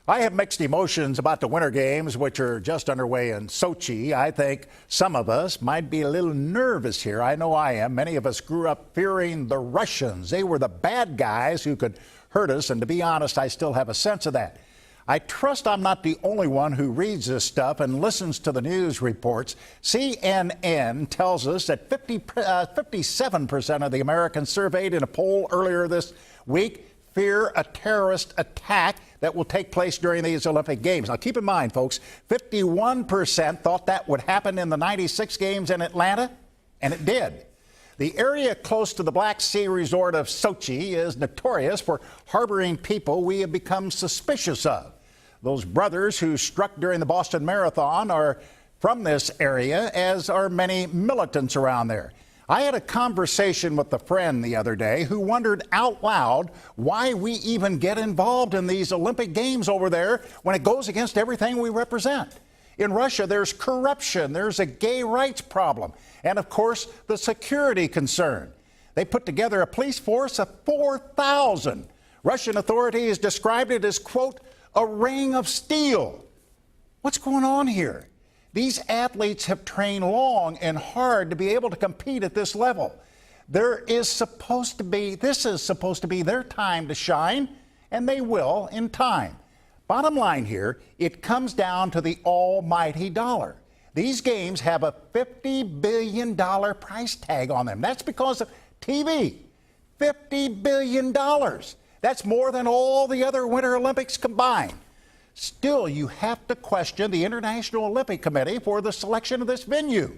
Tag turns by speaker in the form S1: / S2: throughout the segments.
S1: I have mixed emotions about the Winter Games, which are just underway in Sochi. I think some of us might be a little nervous here. I know I am. Many of us grew up fearing the Russians. They were the bad guys who could hurt us, and to be honest, I still have a sense of that. I trust I'm not the only one who reads this stuff and listens to the news reports. CNN tells us that 57% of the Americans surveyed in a poll earlier this week fear a terrorist attack that will take place during these Olympic Games. Now, keep in mind, folks, 51% thought that would happen in the 96 Games in Atlanta, and it did. The area close to the Black Sea resort of Sochi is notorious for harboring people we have become suspicious of. Those brothers who struck during the Boston Marathon are from this area, as are many militants around there. I had a conversation with a friend the other day who wondered out loud why we even get involved in these Olympic Games over there when it goes against everything we represent. In Russia, there's corruption, there's a gay rights problem, and of course, the security concern. They put together a police force of 4,000. Russian authorities described it as, quote, a ring of steel. What's going on here? These athletes have trained long and hard to be able to compete at this level. This is supposed to be their time to shine, and they will in time. Bottom line here, it comes down to the almighty dollar. These games have a $50 billion price tag on them. That's because of TV. $50 billion. That's more than all the other Winter Olympics combined. Still, you have to question the International Olympic Committee for the selection of this venue.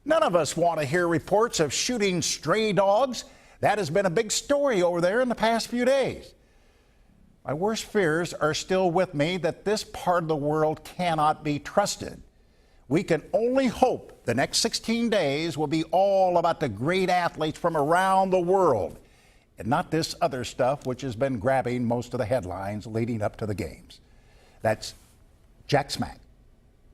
S1: None of us want to hear reports of shooting stray dogs. That has been a big story over there in the past few days. My worst fears are still with me that this part of the world cannot be trusted. We can only hope the next 16 days will be all about the great athletes from around the world and not this other stuff which has been grabbing most of the headlines leading up to the games. That's Jack Smack.